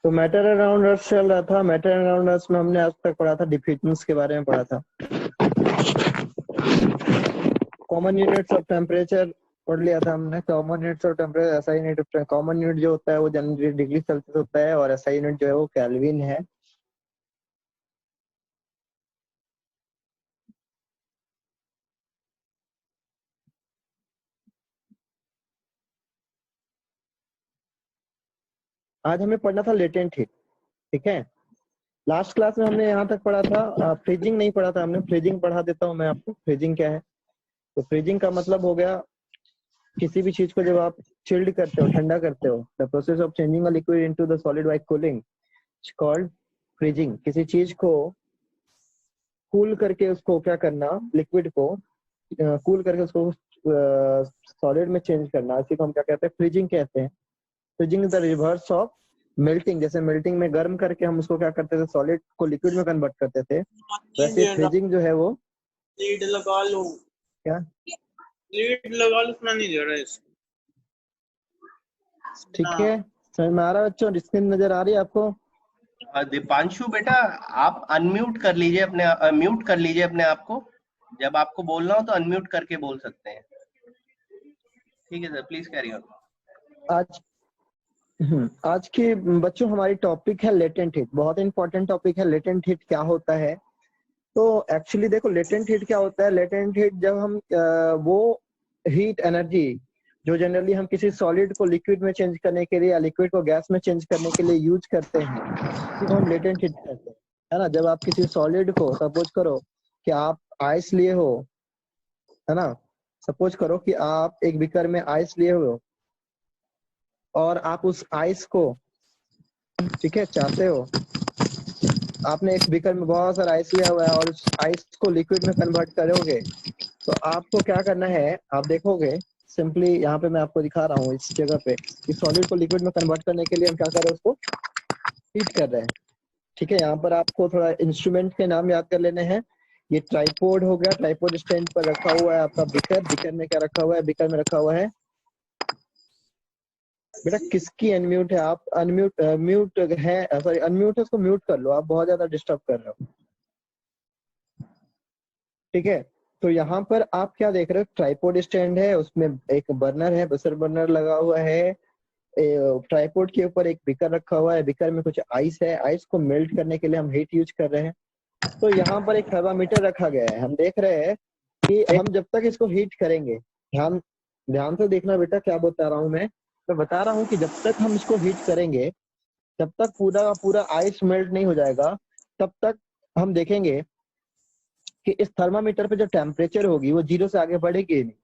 तो matter around अर्थ चल रहा था। मैटर अराउंड अर्थ में हमने आज तक पढ़ा था डिफ्यूजन्स के बारे में पढ़ा था। कॉमन यूनिट्स ऑफ टेम्परेचर पढ़ लिया था हमने। Common units of temperature SI unit, common unit जो होता है वो जनरली डिग्री सेल्सियस होता है और एसआई यूनिट जो है वो केल्विन है। आज हमें पढ़ना था लेटेंट हीट। ठीक है, लास्ट क्लास में हमने यहाँ तक पढ़ा था, फ्रीजिंग नहीं पढ़ा था हमने। फ्रीजिंग पढ़ा देता हूँ मैं आपको। फ्रीजिंग क्या है? तो फ्रीजिंग का मतलब हो गया किसी भी चीज को जब आप चिल्ड करते हो, ठंडा करते हो, the process of changing a liquid into the solid bye cooling it's called freezing. किसी चीज को कूल करके उसको क्या करना, लिक्विड को कूल करके उसको सॉलिड में चेंज करना, इसी को हम क्या कहते हैं? फ्रीजिंग कहते हैं। Freezing is the reverse of melting. जैसे मेल्टिंग में गर्म करके हम उसको क्या करते थे, सॉलिड को लिक्विड में कन्वर्ट करते थे, वैसे फ्रीजिंग जो है वो लीड लगा लो। क्या लीड लगा लो, सुना नहीं दे रहा है इसको। ठीक है, समझ में आ रहा है बच्चों? स्क्रीन नजर आ रही है आपको? दीपांशु बेटा, आप अनम्यूट कर लीजिए अपने, म्यूट कर लीजिए अपने आप को। जब आपको बोलना हो तो अनम्यूट करके बोल सकते हैं। ठीक है सर, प्लीज कैरी ऑन। आज के बच्चों हमारी टॉपिक है लेटेंट हीट। बहुत इंपॉर्टेंट टॉपिक है। लेटेंट हीट क्या होता है? तो एक्चुअली देखो, लेटेंट हीट क्या होता है? लेटेंट हीट जब हम वो हीट एनर्जी जो जनरली हम किसी सॉलिड को लिक्विड में चेंज करने के लिए या लिक्विड को गैस में चेंज करने के लिए यूज करते हैं, इसी को हम लेटेंट हीट कहते हैं, है ना। जब आप किसी सॉलिड को, सपोज करो कि आप आइस लिए हो, है ना, सपोज करो कि आप एक बीकर में आइस लिए हो और आप उस आइस को, ठीक है, चाहते हो, आपने एक बीकर में बहुत सारा आइस लिया हुआ है और उस आइस को लिक्विड में कन्वर्ट करोगे, तो आपको क्या करना है? आप देखोगे सिंपली, यहाँ पे मैं आपको दिखा रहा हूँ इस जगह पे, कि सॉलिड को लिक्विड में कन्वर्ट करने के लिए हम क्या कर रहे हैं? उसको हीट कर रहे हैं। ठीक है, यहाँ पर आपको थोड़ा इंस्ट्रूमेंट के नाम याद कर लेने हैं। ये ट्राइपोड हो गया, ट्राइपोड स्टैंड पर रखा हुआ है आपका बीकर। बीकर में क्या रखा हुआ है? बीकर में रखा हुआ है, बेटा किसकी अनम्यूट है? आप अनम्यूट, म्यूट है, सॉरी अनम्यूट है, उसको म्यूट कर लो, आप बहुत ज्यादा डिस्टर्ब कर रहे हो। ठीक है, तो यहाँ पर आप क्या देख रहे हो? ट्राइपोड स्टैंड है, उसमें एक बर्नर है, बसर बर्नर लगा हुआ है। ट्राइपोड के ऊपर एक बीकर रखा हुआ है, बीकर में कुछ आइस है, आइस को मेल्ट करने के लिए हम हीट यूज कर रहे हैं। तो यहाँ पर एक थर्मामीटर रखा गया है। हम देख रहे हैं कि हम जब तक इसको हीट करेंगे, ध्यान ध्यान से देखना बेटा, क्या बता रहा हूँ मैं बता रहा हूँ कि जब तक हम इसको हीट करेंगे, जब तक पूरा का पूरा आइस मेल्ट नहीं हो जाएगा, तब तक हम देखेंगे कि इस थर्मामीटर पे जो टेम्परेचर होगी वो 0 से आगे बढ़ेगी नहीं।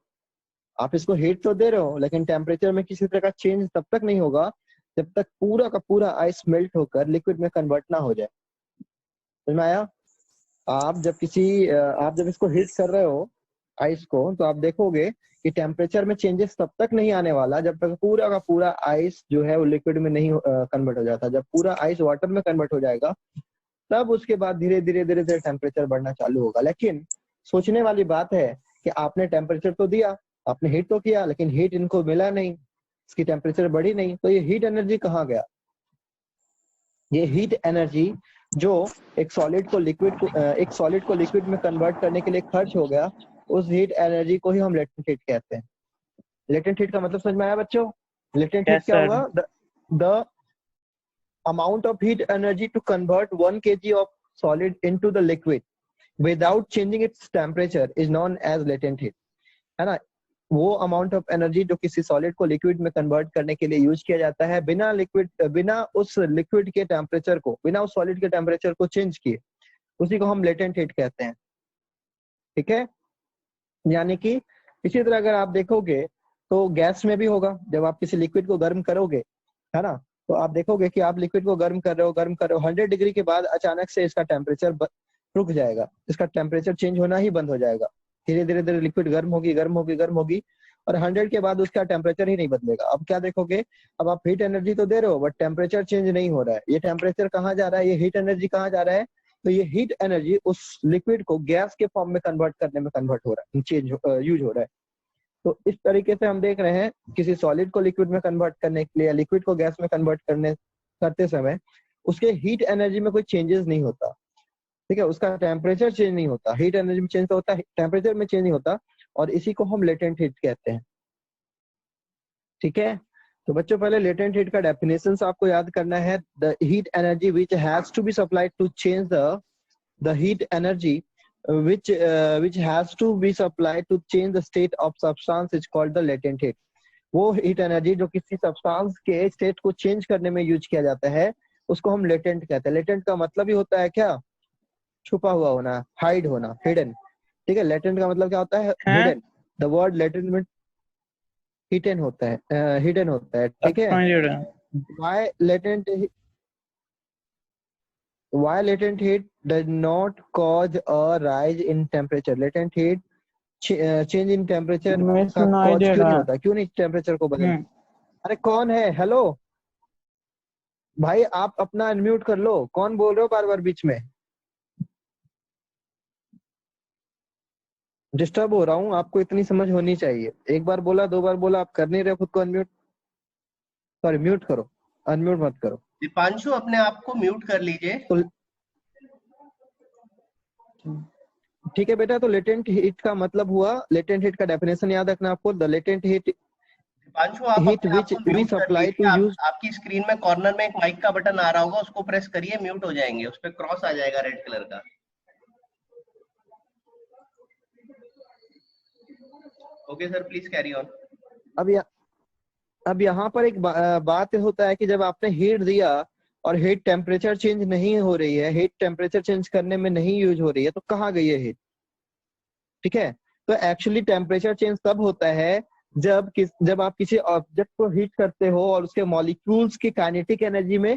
आप इसको हीट तो दे रहे हो, लेकिन टेम्परेचर में किसी तरह का चेंज तब तक नहीं होगा जब तक पूरा का पूरा आइस मेल्ट होकर लिक्विड में कन्वर्ट ना हो जाए। समझ में आया? आप जब इसको हीट कर रहे हो आइस को, तो आप देखोगे कि टेम्परेचर में चेंजेस तब तक नहीं आने वाला जब तक पूरा का पूरा आइस जो है वो लिक्विड में नहीं कन्वर्ट हो जाता। जब पूरा आइस वाटर में कन्वर्ट हो जाएगा, तब उसके बाद धीरे धीरे धीरे धीरे टेम्परेचर बढ़ना चालू होगा। लेकिन सोचने वाली बात है कि आपने टेम्परेचर तो दिया, आपने हीट तो किया, लेकिन हीट इनको मिला नहीं, इसकी टेम्परेचर बढ़ी नहीं, तो ये हीट एनर्जी कहाँ गया? ये हीट एनर्जी जो एक सॉलिड को लिक्विड में कन्वर्ट करने के लिए खर्च हो गया, उस हीट एनर्जी को ही हम लेटेंट हीट कहते हैं। लेटेंट हीट का मतलब समझ में आया बच्चों? लेटेंट हीट क्या होगा? The amount of heat energy to convert 1 kg of solid into the liquid without changing its temperature is known as latent heat, है ना। वो अमाउंट ऑफ एनर्जी जो किसी सॉलिड को लिक्विड में कन्वर्ट करने के लिए यूज किया जाता है बिना उस लिक्विड के टेम्परेचर को, बिना उस सॉलिड के टेम्परेचर को चेंज किए, उसी को हम लेटेंट हीट कहते हैं। ठीक है, यानी कि इसी तरह अगर आप देखोगे तो गैस में भी होगा। जब आप किसी लिक्विड को गर्म करोगे, है ना, तो आप देखोगे कि आप लिक्विड को गर्म कर रहे हो 100 डिग्री के बाद अचानक से इसका टेम्परेचर रुक जाएगा, इसका टेम्परेचर चेंज होना ही बंद हो जाएगा। धीरे धीरे धीरे लिक्विड गर्म होगी और 100 के बाद उसका टेम्परेचर ही नहीं बदलेगा। अब क्या देखोगे? अब आप हीट एनर्जी तो दे रहे हो बट टेम्परेचर चेंज नहीं हो रहा है। ये टेम्परेचर कहाँ जा रहा है? ये हीट एनर्जी कहाँ जा रहा है? तो ये हीट एनर्जी उस लिक्विड को गैस के फॉर्म में कन्वर्ट करने में कन्वर्ट हो रहा है, यूज हो रहा है। तो इस तरीके से हम देख रहे हैं किसी सॉलिड को लिक्विड में कन्वर्ट करने के लिए या लिक्विड को गैस में कन्वर्ट करते समय उसके हीट एनर्जी में कोई चेंजेस नहीं होता, ठीक है, उसका टेम्परेचर चेंज नहीं होता, हीट एनर्जी में चेंज होता है, टेम्परेचर में चेंज नहीं होता, और इसी को हम लेटेंट हीट कहते हैं। ठीक है, तो बच्चों पहले लेटेंट हीट का डेफिनेशन आपको याद करना है। The heat energy which has to be supplied to change the heat energy which has to be supplied to change the state of substance is called the latent heat। वो heat energy जो किसी substance के state को change करने में use किया जाता है उसको हम लेटेंट कहते हैं। लेटेंट का मतलब ही होता है क्या, छुपा हुआ होना, हाइड होना, हिडन। ठीक है, लेटेंट का मतलब क्या होता है, हिडन। द वर्ड लेटेंट में हिडन होता है, हिडन होता है। ठीक है, why latent heat does not cause a rise in temperature। latent heat change in temperature का कॉज क्यों नहीं होता, क्यों नहीं टेम्परेचर को बदल। अरे कौन है, हेलो भाई आप अपना अनम्यूट कर लो, कौन बोल रहे हो बार बार बीच में, डिस्टर्ब हो रहा हूँ, आपको इतनी समझ होनी चाहिए। एक बार बोला, दो बार बोला, आप कर नहीं रहे खुद को अनम्यूट, सॉरी म्यूट करो, अनम्यूट मत करो। दीपांशु अपने आप को म्यूट कर लीजिए। तो ठीक है बेटा, तो लेटेंट हीट का मतलब हुआ, लेटेंट हीट का डेफिनेशन याद रखना आपको। द लेटेंट हीट दीपांशु आप हीट अपने आप विच को वी म्यूट कर सप्लाई लीजिए। To use. आपकी स्क्रीन में कॉर्नर में एक माइक का बटन आ रहा होगा, उसको प्रेस करिए, म्यूट हो जाएंगे, उस पर क्रॉस आ जाएगा रेड कलर का। Okay sir, please carry on. अब यहाँ पर एक बात होता है कि जब आपने हीट दिया और हीट टेम्परेचर चेंज नहीं हो रही है, हीट टेम्परेचर चेंज करने में नहीं यूज हो रही है, तो कहाँ गई है हीट। ठीक है, तो एक्चुअली टेम्परेचर चेंज तब होता है जब आप किसी ऑब्जेक्ट को हीट करते हो और उसके मॉलिक्यूल्स की काइनेटिक एनर्जी में,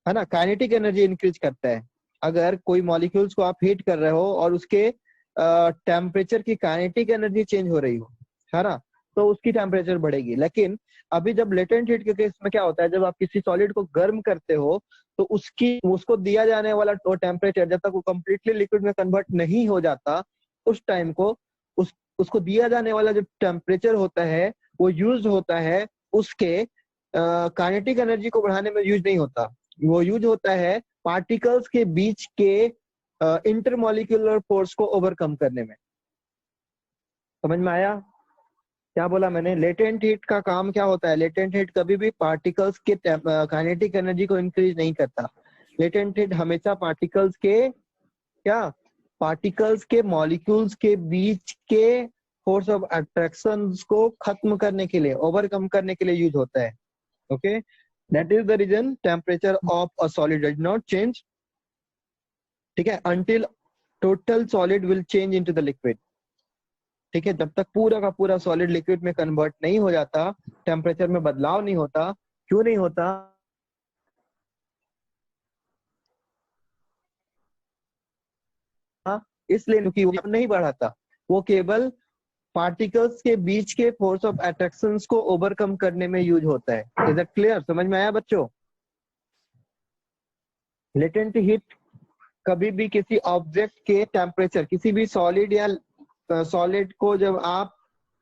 है ना, काइनेटिक एनर्जी इंक्रीज करता है। अगर कोई मॉलिक्यूल्स को आप हीट कर रहे हो और उसके टेम्परेचर की काइनेटिक एनर्जी चेंज हो रही हो, है ना, तो उसकी टेम्परेचर बढ़ेगी। लेकिन अभी जब लेटेंट हीट के केस में क्या होता है, जब आप किसी सॉलिड को गर्म करते हो तो उसको दिया जाने वाला टेम्परेचर जब तक वो कंप्लीटली लिक्विड में कन्वर्ट नहीं हो जाता, उस टाइम को उसको दिया जाने वाला जो टेम्परेचर होता है वो यूज होता है उसके काइनेटिक एनर्जी को बढ़ाने में यूज नहीं होता, वो यूज होता है पार्टिकल्स के बीच के इंटरमॉलिक्यूलर फोर्स को ओवरकम करने में। समझ में आया क्या बोला मैंने? लेटेंट हीट का काम क्या होता है, लेटेंट हीट कभी भी पार्टिकल्स के काइनेटिक एनर्जी को इंक्रीज नहीं करता। लेटेंट हीट हमेशा पार्टिकल्स के मॉलिक्यूल्स के बीच के फोर्स ऑफ अट्रैक्शन को खत्म करने के लिए, ओवरकम करने के लिए यूज होता है। Okay, that is the reason temperature of a solid does not change, ठीक है, until total solid will change into the liquid। ठीक है, जब तक पूरा का पूरा सॉलिड लिक्विड में कन्वर्ट नहीं हो जाता, टेम्परेचर में बदलाव नहीं होता। क्यों नहीं होता? इसलिए क्योंकि वो नहीं बढ़ाता, वो केवल पार्टिकल्स के बीच के फोर्स ऑफ अट्रैक्शन को ओवरकम करने में यूज होता है। Is that clear? समझ में आया बच्चों? लेटेंट हीट कभी भी किसी ऑब्जेक्ट के टेम्परेचर, किसी भी सॉलिड या सॉलिड को जब आप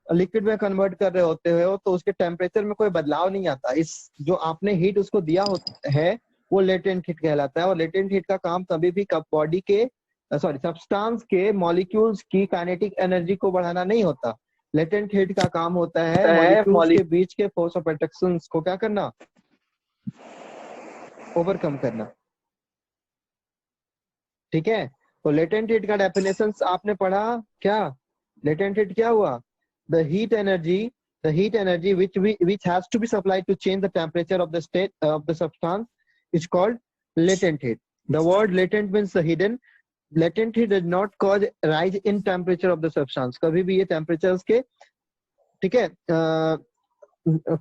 लिक्विड में कन्वर्ट कर रहे होते हो तो उसके टेम्परेचर में कोई बदलाव नहीं आता। इस जो आपने हीट उसको दिया होता है वो लेटेंट हीट कहलाता है। और लेटेंट हीट का काम कभी भी बॉडी के सब्सटेंस के मॉलिक्यूल्स की काइनेटिक एनर्जी को बढ़ाना नहीं होता। लेटेंट हीट का काम होता है मॉलिक्यूल्स के बीच के फोर्स ऑफ अट्रैक्शन को क्या करना, ओवरकम करना। ठीक है, तो लेटेंट हीट का डेफिनेशन आपने पढ़ा क्या? लेटेंट हीट क्या हुआ? the heat energy which has to be supplied to change the temperature of the state of the substance is called latent heat। the word latent means the hidden। latent heat does not cause rise in temperature of the substance। कभी भी ये temperatures के, ठीक है,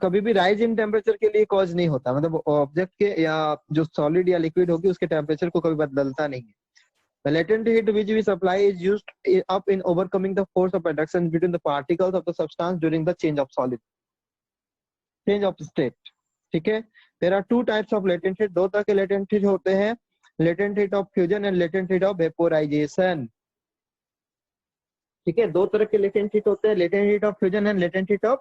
कभी भी rise in temperature के लिए कॉज नहीं होता, मतलब ऑब्जेक्ट के या जो सॉलिड या लिक्विड होगी उसके टेम्परेचर को कभी बदलता नहीं है। The latent heat which we supply is used up in overcoming the force of attraction between the particles of the substance during the change of state। ठीक है, there are two types of latent heat। दो तरह के latent heat होते हैं, latent heat of fusion and latent heat of vaporization। ठीक है, दो तरह के latent heat होते हैं, latent heat of fusion and latent heat of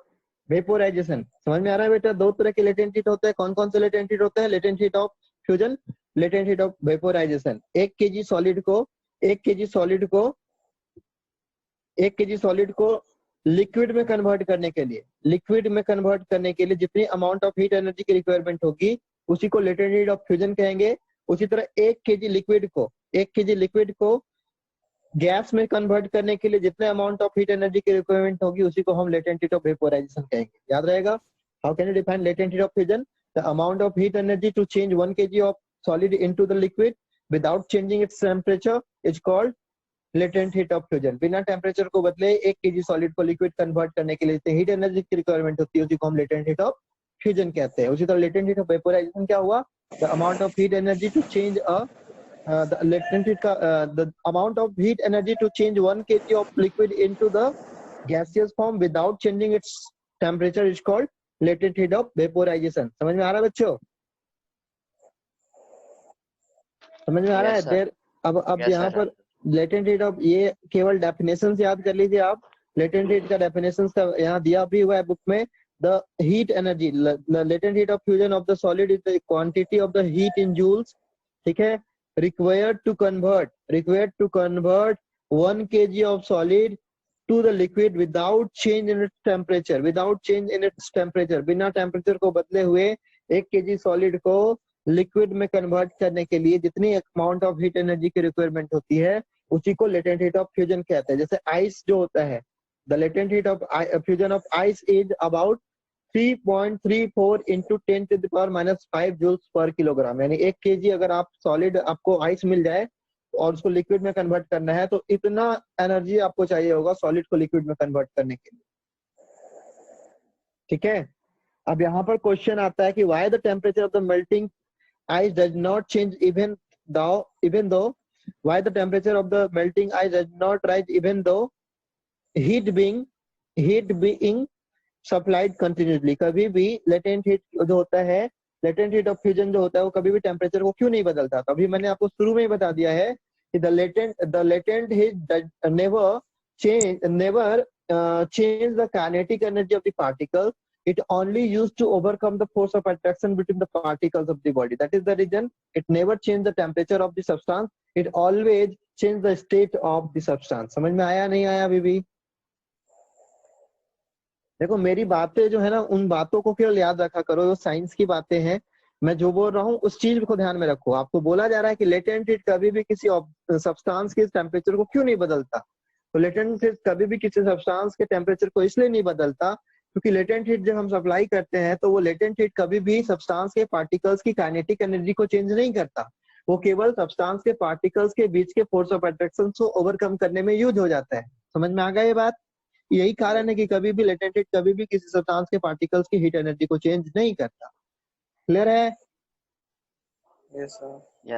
vaporisation. समझ में आ रहा है बेटा? दो तरह के लेटेंट हीट होते हैं। कौन कौन से लेटेंट हीट होते हैं? Latent heat of fusion, latent heat of vaporisation. 1 kg solid को 1 kg सॉलिड को लिक्विड में कन्वर्ट करने के लिए जितनी अमाउंट ऑफ हीट एनर्जी की रिक्वायरमेंट होगी उसी को लेटेंट हीट ऑफ फ्यूजन कहेंगे। उसी तरह 1 kg लिक्विड को गैस में कन्वर्ट करने के लिए जितने अमाउंट ऑफ हीट एनर्जी की रिक्वायरमेंट होगी उसी को हम लेटेंट हीट ऑफ वेपोराइजेशन कहेंगे। याद रहेगा? How can you define latent heat of fusion? The amount of heat energy to change 1 kg of solid into the liquid without changing its temperature is called latent heat of fusion. बिना temperature को बदले 1 kg solid को liquid convert करने के लिए जितनी heat energy की requirement होती है उसी को हम लेटेंट हीट ऑफ फ्यूजन कहते हैं। उसी तरह लेटेंट हीट ऑफ वेपोराइजेशन क्या हुआ? The amount of heat energy to change the amount of heat energy to change 1 kg of liquid into the gaseous form without changing its temperature is called latent heat of vaporization। समझ में आ रहा है बच्चों? समझ में आ रहा है? देर अब यहाँ पर लेटेंट हीट ऑफ, ये केवल डेफिनेशन याद कर लीजिए आप। लेटेंट हीट का डेफिनेशन का यहाँ दिया भी हुआ है बुक में। The heat energy, latent heat of fusion of the solid is the quantity of the heat in joules, ठीक है, required to convert 1 kg of solid to the liquid without change in its temperature, बिना temperature को बदले हुए 1 kg solid को liquid में convert करने के लिए जितनी अमाउंट ऑफ हीट एनर्जी की रिक्वायरमेंट होती है उसी को लेटेंट हीट ऑफ फ्यूजन कहते हैं। जैसे आइस जो होता है, the latent heat of fusion of ice is about 3.34 into 10 to the power -5 joules per kilogram. यानी 1 kg अगर आप सॉलिड, आपको आइस मिल जाए और उसको लिक्विड में कन्वर्ट करना है तो इतना एनर्जी आपको चाहिए होगा सॉलिड को लिक्विड में कन्वर्ट करने के लिए, ठीक है। अब यहाँ पर क्वेश्चन आता है कि why the temperature of the melting ice does not change even though why the temperature of the melting ice does not rise even though heat being supplied continuously. कभी भी लेटेंट हीट जो होता है, latent heat of fusion जो होता है वो कभी भी टेम्परेचर को क्यों नहीं बदलता? तो अभी मैंने आपको शुरू में ही बता दिया है कि the latent heat never change the kinetic energy of the particle, it only used to overcome the force of attraction between the particles of the body. That is the reason it never changed the temperature of the substance, it always changed the state of the substance। समझ में आया नहीं आया अभी भी? देखो मेरी बातें जो है ना, उन बातों को केवल याद रखा करो, वो साइंस की बातें हैं। मैं जो बोल रहा हूँ उस चीज को ध्यान में रखो। आपको बोला जा रहा है कि लेटेंट हीट कभी भी किसी सब्सटेंस के टेम्परेचर को क्यों नहीं बदलता? तो लेटेंट हीट कभी भी किसी सब्सटेंस के टेम्परेचर को इसलिए नहीं बदलता क्योंकि लेटेंट हीट जब हम सप्लाई करते हैं तो वो लेटेंट हीट कभी भी सब्सटेंस के पार्टिकल्स की काइनेटिक एनर्जी को चेंज नहीं करता। वो केवल सब्सटेंस के पार्टिकल्स के बीच के फोर्स ऑफ अट्रैक्शन को ओवरकम करने में यूज हो जाता है। समझ में आ गया ये बात? यही कारण है कि कभी भी लेटेंट हीट कभी भी किसी सब्सटेंस के पार्टिकल्स की हीट एनर्जी को चेंज नहीं करता। क्लियर है? Yes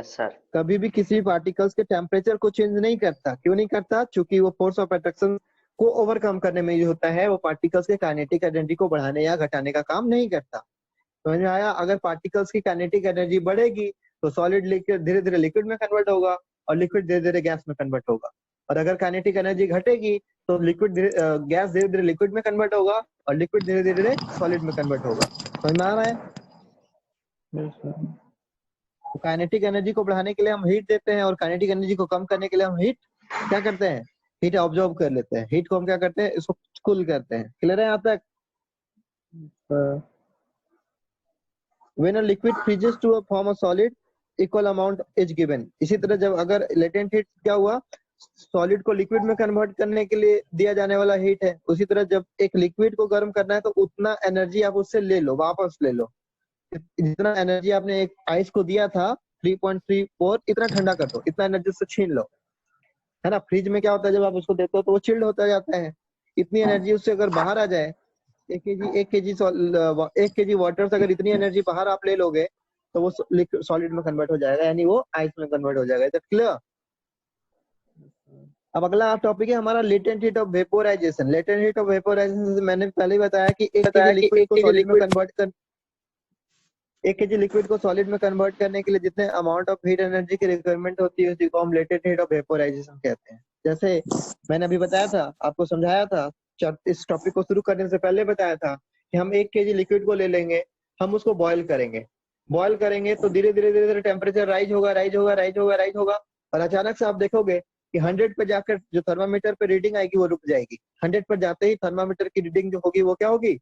sir. कभी भी किसी पार्टिकल्स के टेम्परेचर को चेंज नहीं करता। क्यों नहीं करता? क्योंकि वो फोर्स ऑफ अट्रैक्शन को ओवरकम करने में यूज होता है, वो पार्टिकल्स के काइनेटिक एनर्जी को बढ़ाने या घटाने का काम नहीं करता। समझ में आया? अगर पार्टिकल्स की काइनेटिक एनर्जी बढ़ेगी तो सॉलिड लिक्विड धीरे धीरे लिक्विड में कन्वर्ट होगा और लिक्विड धीरे धीरे गैस में कन्वर्ट होगा। और अगर काइनेटिक एनर्जी घटेगी तो गैस धीरे धीरे लिक्विड में कन्वर्ट होगा और लिक्विड धीरे धीरे सॉलिड में कन्वर्ट होगा। समझ में आ रहा है? तो काइनेटिक एनर्जी को बढ़ाने के लिए हम हीट देते हैं और काइनेटिक एनर्जी को कम करने के लिए हम हीट क्या करते हैं? हीट ऑब्जॉर्ब कर लेते हैं। हीट को हम क्या करते हैं? इसको कूल करते हैं। क्लियर है यहाँ तक? When a liquid freezes to a form of solid, equal amount is given। इसी तरह जब अगर लेटेंट हीट क्या हुआ, सॉलिड को लिक्विड में कन्वर्ट करने के लिए दिया जाने वाला हीट है, उसी तरह जब एक लिक्विड को गर्म करना है तो उतना एनर्जी आप उससे ले लो, वापस ले लो। जितना एनर्जी आपने एक आइस को दिया था 3.34, इतना ठंडा कर दो, इतना एनर्जी से छीन लो, है ना। फ्रिज में क्या होता है, जब आप उसको देते हो तो वो चिल्ड होता जाता है। इतनी एनर्जी उससे अगर बाहर आ जाए, 1 kg वाटर से अगर इतनी एनर्जी बाहर आप ले लोगे तो वो सॉलिड में कन्वर्ट हो जाएगा, यानी वो आइस में कन्वर्ट हो जाएगा। Is that clear? अब अगला टॉपिक है हमारा latent heat of vaporisation. Latent heat of vaporisation मैंने पहले ही बताया कि 1 kg लिक्विड को सॉलिड में कन्वर्ट कर 1 kg लिक्विड को सॉलिड में कन्वर्ट करने के लिए जितने अमाउंट ऑफ हीट एनर्जी की रिक्वायरमेंट होती है उसी को हम लेटेंट हीट ऑफ वेपोराइजेशन कहते हैं। जैसे मैंने अभी बताया था, आपको समझाया था, इस टॉपिक को शुरू करने से पहले बताया था कि हम 1 kg लिक्विड को ले लेंगे, हम उसको बॉयल करेंगे तो धीरे धीरे टेम्परेचर राइज होगा और अचानक से आप देखोगे कि 100 पे जाकर जो थर्मामीटर पे रीडिंग आएगी वो रुक जाएगी। 100 पर जाते ही थर्मामीटर की रीडिंग जो होगी वो क्या होगी,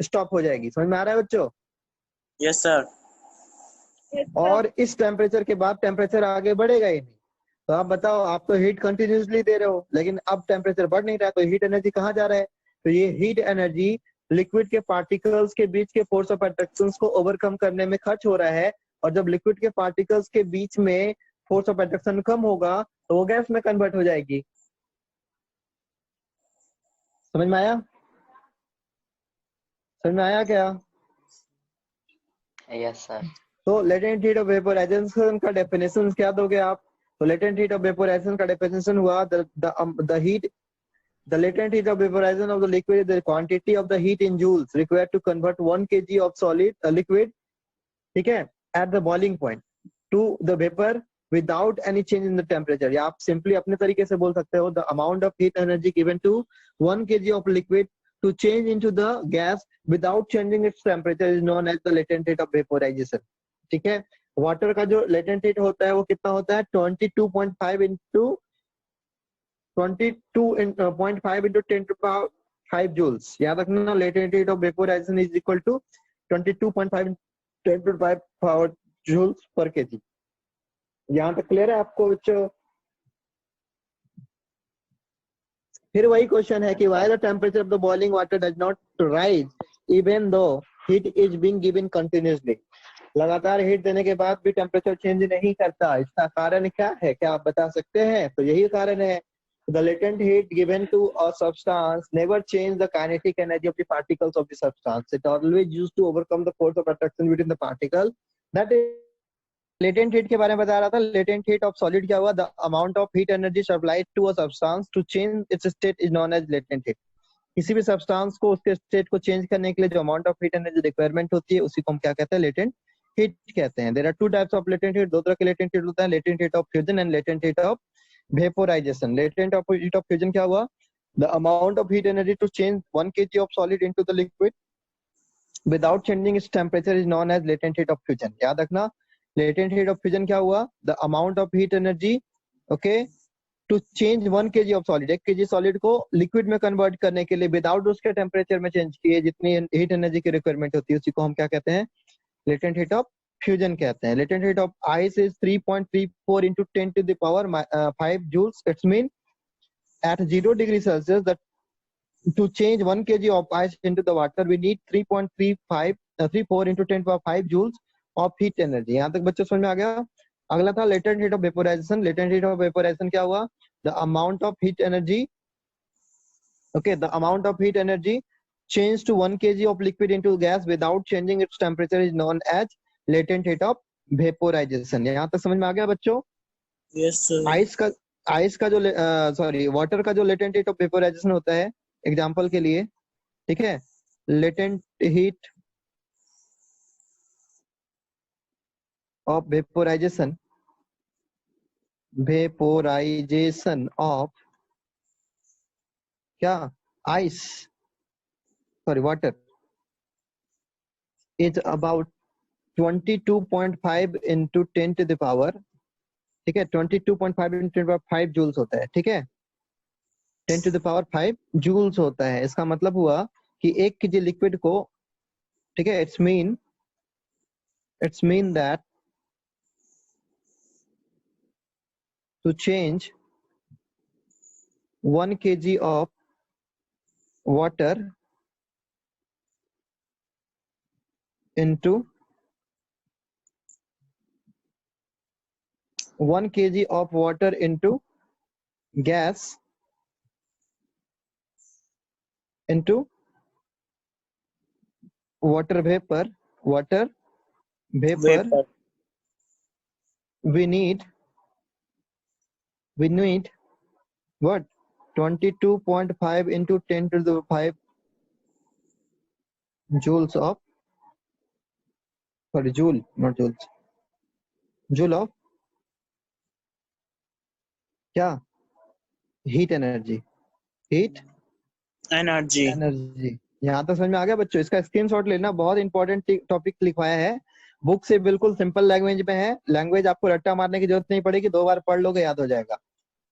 स्टॉप हो जाएगी। समझ में आ रहा है बच्चों? Yes sir. और इस टेम्परेचर के बाद टेम्परेचर आगे बढ़ेगा ही नहीं। तो आप बताओ, आप तो हीट कंटिन्यूसली दे रहे हो, लेकिन अब टेम्परेचर बढ़ नहीं रहा, तो हीट एनर्जी कहाँ जा रहा है? तो ये हीट एनर्जी लिक्विड के पार्टिकल्स के बीच के फोर्स ऑफ अट्रैक्शन को ओवरकम करने में खर्च हो रहा है। और जब लिक्विड के पार्टिकल्स के बीच में फोर्स ऑफ अट्रैक्शन कम होगा तो वो गैस में कन्वर्ट हो जाएगी। समझ में आया? समझ में आया क्या? Yes sir. तो लेटेंट हीट ऑफ वेपोराइजेशन का डेफिनेशन क्या दोगे आप? तो लेटेंट हीट ऑफ वेपोराइजेशन का डेफिनेशन हुआ the latent heat of vaporization of the liquid is the quantity of the heat in joules required to convert 1 kg of solid liquid, ठीक है, at the boiling point to the vapor without any change in the temperature। या आप simply अपने तरीके से बोल सकते हो the amount of heat energy given to 1 kg of liquid to change into the gas without changing its temperature is known as the latent heat of vaporization। ठीक है, वाटर का जो लेटेंट हीट होता है वो कितना होता है? 22.5 into 22.5 into 10 to power 5 joules। याद रखना, latent heat of vaporization is equal to 22.5 into 10 to 5 power joules per kg। यहाँ तक क्लियर है आपको बच्चों? फिर वही क्वेश्चन है कि why the temperature of the boiling water does not rise even though heat is being given continuously। लगातार हीट देने के बाद भी टेम्परेचर चेंज नहीं करता, इसका कारण क्या है? क्या आप बता सकते हैं? तो यही कारण है, the latent heat given to a substance never change the kinetic energy of the particles of the substance। It always used to overcome the force of attraction between the particle। that is latent heat के बारे में बता रहा था। latent heat of solid क्या हुआ? the amount of heat energy supplied to a substance to change its state is known as latent heat। किसी भी सब्सटेंस को उसके स्टेट को चेंज करने के लिए जो amount of heat energy requirement होती है उसी को हम क्या कहते हैं? लेटेंट हीट कहते हैं। There are two types of latent heat, दो तरह के लेटेंट हीट होता है, latent heat of fusion and latent heat of vaporisation. Latent heat of fusion क्या हुआ? The amount of heat energy to change 1 kg of solid into the liquid without changing its temperature is known as latent heat of fusion. याद रखना, latent heat of fusion क्या हुआ? The amount of heat energy okay to change 1 kg of solid, 1 kg solid को liquid में convert करने के लिए without उसके टेम्परेचर में चेंज किए जितनी हीट एनर्जी की रिक्वायरमेंट होती है उसी को हम क्या कहते हैं? लेटेंट हीट ऑफ फ्यूजन कहते हैं। Latent heat of ice is 3.34 into 10 to the power 5 joules। It's mean at 0 degree Celsius that to change 1 kg of ice into the water we need 3.34 into 10 power 5 joules of heat energy। यहाँ तक बच्चों समझ में आ गया? अगला था latent heat of vaporisation. Latent heat of vaporisation क्या हुआ? The amount of heat energy okay the amount of heat energy changed to 1 kg of liquid into gas without changing its temperature is known as latent heat of vaporization। यहाँ तक समझ में आ गया बच्चों? Yes sir. Ice का जो sorry water का जो लेटेंट हीट ऑफ वेपोराइजेशन होता है, एग्जांपल के लिए, ठीक है, latent heat of vaporization of क्या? Ice sorry water is about 22.5 into 10 to the power, ठीक है, 22.5 into 10 to the power 5 joules होता है। ठीक है, 10 to the power 5 जूल्स होता है। इसका मतलब हुआ कि 1 kg लिक्विड को, ठीक है, it's mean that to change 1 kg of water into 1 kg of water into gas into water vapor we need what? 22.5 into 10 to the 5 joules of sorry joule not joules joule of क्या? Heat energy यहाँ तक समझ में आ गया बच्चों? इसका screenshot लेना, बहुत इंपॉर्टेंट टॉपिक लिखवाया है, बुक से बिल्कुल सिंपल लैंग्वेज में है, लैंग्वेज आपको रट्टा मारने की जरूरत नहीं पड़ेगी, 2 बार पढ़ लोगे याद हो जाएगा।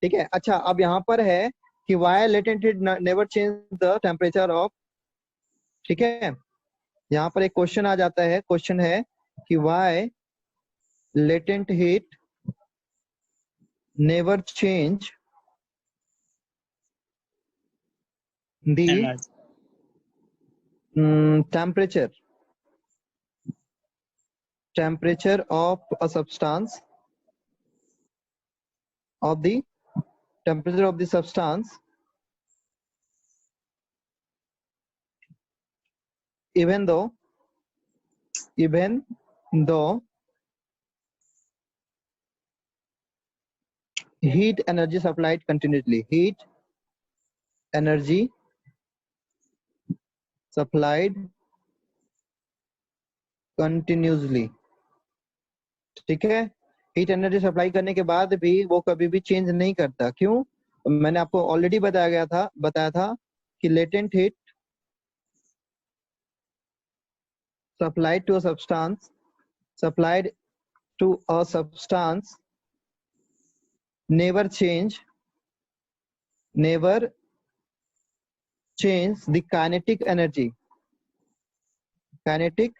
ठीक है, अच्छा अब यहाँ पर है कि why latent heat never change the temperature of, ठीक है, यहाँ पर एक क्वेश्चन आ जाता है, क्वेश्चन है कि why latent heat never change the Energy. temperature of a substance, of the temperature of the substance, even though heat energy supplied continuously, heat energy supplied continuously, ठीक है, हीट एनर्जी सप्लाई करने के बाद भी वो कभी भी चेंज नहीं करता। क्यों? मैंने आपको ऑलरेडी बताया था कि latent heat supplied to a substance never change the kinetic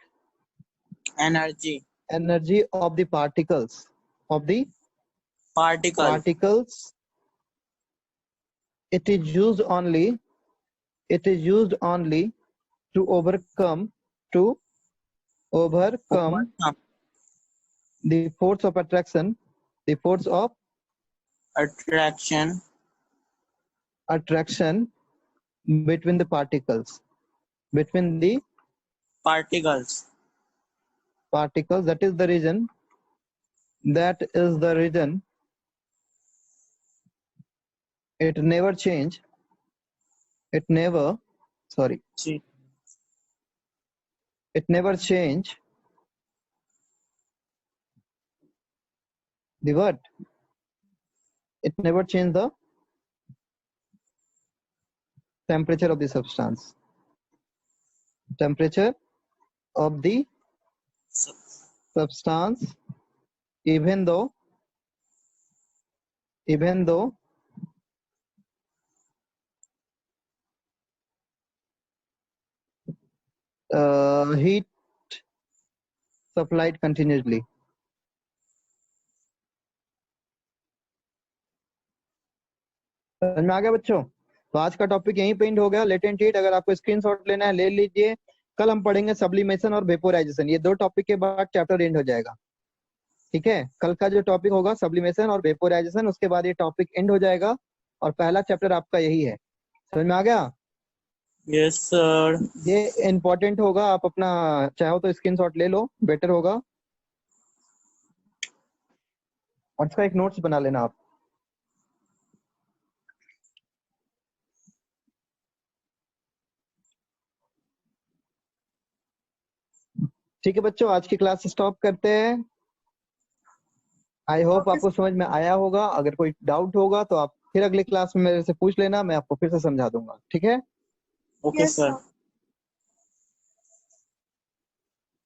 energy of the particles it is used only to overcome the force of attraction between the particles. That is the reason it never change the what? It never change the temperature of the substance. Temperature of the substance, even though heat supplied continuously. समझ में आ गया बच्चों? तो आज का topic यहीं पे and हो गया, लेटेंट हीट। अगर आपको स्क्रीनशॉट लेना है ले लीजिए। कल हम पढ़ेंगे सब्लिमेशन और वेपोराइजेशन, ये 2 टॉपिक के बाद चैप्टर एंड हो जाएगा। ठीक है, कल का जो टॉपिक होगा सब्लिमेशन और वेपोराइजेशन, उसके बाद ये टॉपिक एंड हो जाएगा और पहला चैप्टर आपका यही है। समझ में आ गया? Yes, sir. ये इम्पोर्टेंट होगा, आप अपना चाहो तो स्क्रीनशॉट ले लो, बेटर होगा। और इसका एक नोट्स बना लेना आप। ठीक है बच्चों, आज की क्लास स्टॉप करते हैं। आई होप आपको समझ में आया होगा। अगर कोई डाउट होगा तो आप फिर अगली क्लास में मेरे से पूछ लेना, मैं आपको फिर से समझा दूंगा। ठीक है? Okay, sir.